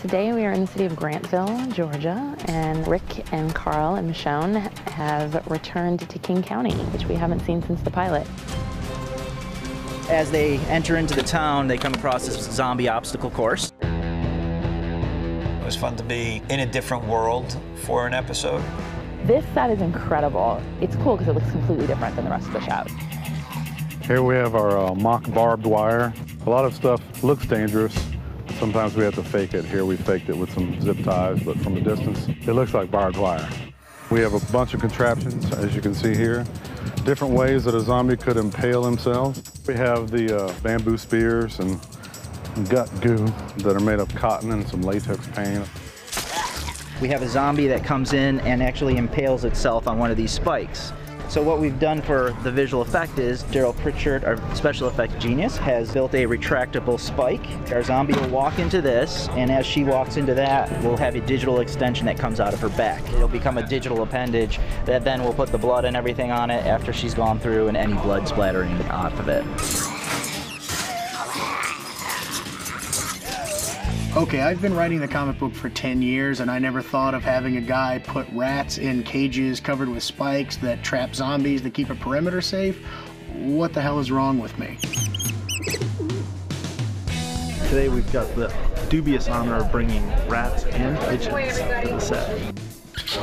Today we are in the city of Grantville, Georgia, and Rick and Carl and Michonne have returned to King County, which we haven't seen since the pilot. As they enter into the town, they come across this zombie obstacle course. It was fun to be in a different world for an episode. This set is incredible. It's cool because it looks completely different than the rest of the show. Here we have our mock barbed wire. A lot of stuff looks dangerous. Sometimes we have to fake it. Here we faked it with some zip ties, but from a distance, it looks like barbed wire. We have a bunch of contraptions, as you can see here. Different ways that a zombie could impale himself. We have the bamboo spears and gut goo that are made of cotton and some latex paint. We have a zombie that comes in and actually impales itself on one of these spikes. So what we've done for the visual effect is Daryl Pritchard, our special effects genius, has built a retractable spike. Our zombie will walk into this, and as she walks into that, we'll have a digital extension that comes out of her back. It'll become a digital appendage that then we'll put the blood and everything on it after she's gone through and any blood splattering off of it. Okay, I've been writing the comic book for 10 years, and I never thought of having a guy put rats in cages covered with spikes that trap zombies to keep a perimeter safe. What the hell is wrong with me? Today we've got the dubious honor of bringing rats and pigeons to the set.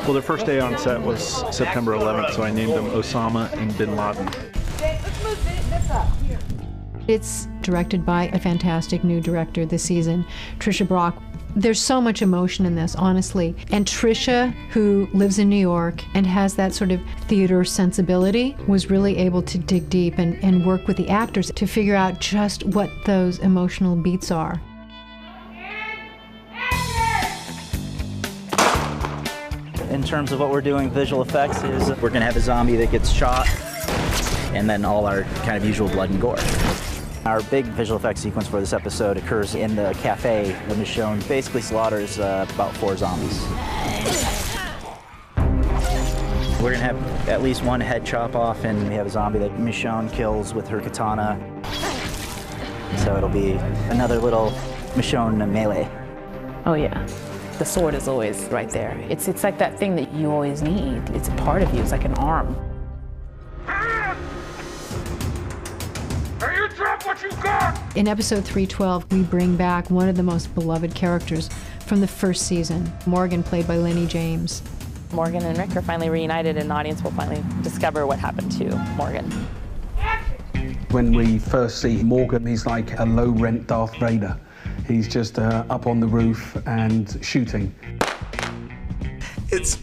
Well, their first day on set was September 11th, so I named them Osama and Bin Laden. Let's move this up here. It's directed by a fantastic new director this season, Trisha Brock. There's so much emotion in this, honestly. And Trisha, who lives in New York and has that sort of theater sensibility, was really able to dig deep and work with the actors to figure out just what those emotional beats are. In terms of what we're doing visual effects is we're going to have a zombie that gets shot and then all our kind of usual blood and gore. Our big visual effects sequence for this episode occurs in the cafe that Michonne basically slaughters about 4 zombies. We're going to have at least one head chop off, and we have a zombie that Michonne kills with her katana. So it'll be another little Michonne melee. Oh yeah, the sword is always right there. It's like that thing that you always need. It's a part of you, it's like an arm. In episode 312, we bring back one of the most beloved characters from the first season, Morgan, played by Lenny James. Morgan and Rick are finally reunited, and the audience will finally discover what happened to Morgan. When we first see Morgan, he's like a low-rent Darth Vader. He's just up on the roof and shooting. It's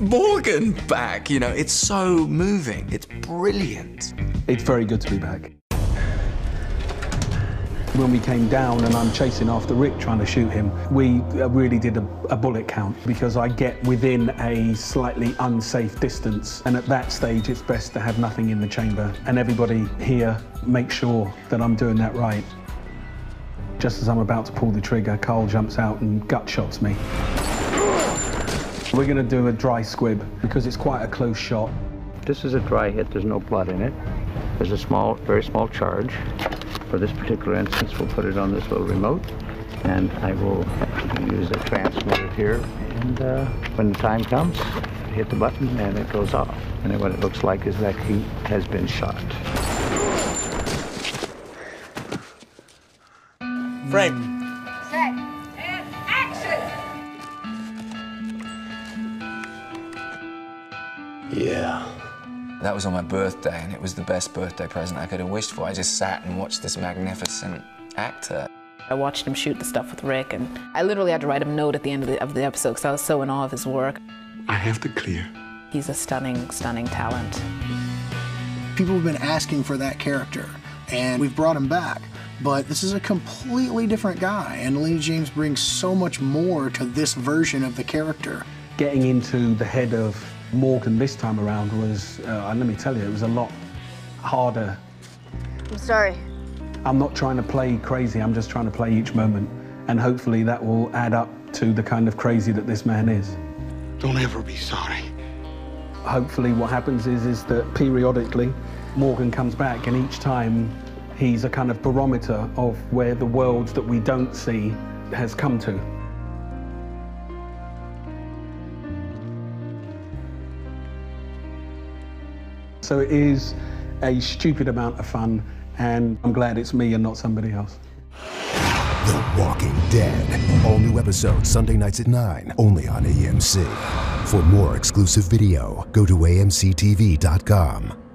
Morgan back, you know, it's so moving, it's brilliant. It's very good to be back. When we came down and I'm chasing after Rick trying to shoot him, we really did a bullet count because I get within a slightly unsafe distance, and at that stage it's best to have nothing in the chamber, and everybody here makes sure that I'm doing that right. Just as I'm about to pull the trigger, Carl jumps out and gut shots me. We're going to do a dry squib because it's quite a close shot. This is a dry hit, there's no blood in it. There's a small, very small charge. For this particular instance, we'll put it on this little remote, and I will use a transmitter here, and when the time comes, hit the button and it goes off. And then what it looks like is that he has been shot. Frame. Set. And action! Yeah. That was on my birthday, and it was the best birthday present I could have wished for. I just sat and watched this magnificent actor. I watched him shoot the stuff with Rick, and I literally had to write him a note at the end of the episode because I was so in awe of his work. I have to clear. He's a stunning, stunning talent. People have been asking for that character, and we've brought him back. But this is a completely different guy, and Lenny James brings so much more to this version of the character. Getting into the head of Morgan this time around was, let me tell you, it was a lot harder. I'm sorry. I'm not trying to play crazy, I'm just trying to play each moment. And hopefully that will add up to the kind of crazy that this man is. Don't ever be sorry. Hopefully what happens is that periodically Morgan comes back, and each time he's a kind of barometer of where the world that we don't see has come to. So it is a stupid amount of fun, and I'm glad it's me and not somebody else. The Walking Dead. All new episodes Sunday nights at 9, only on AMC. For more exclusive video, go to amctv.com.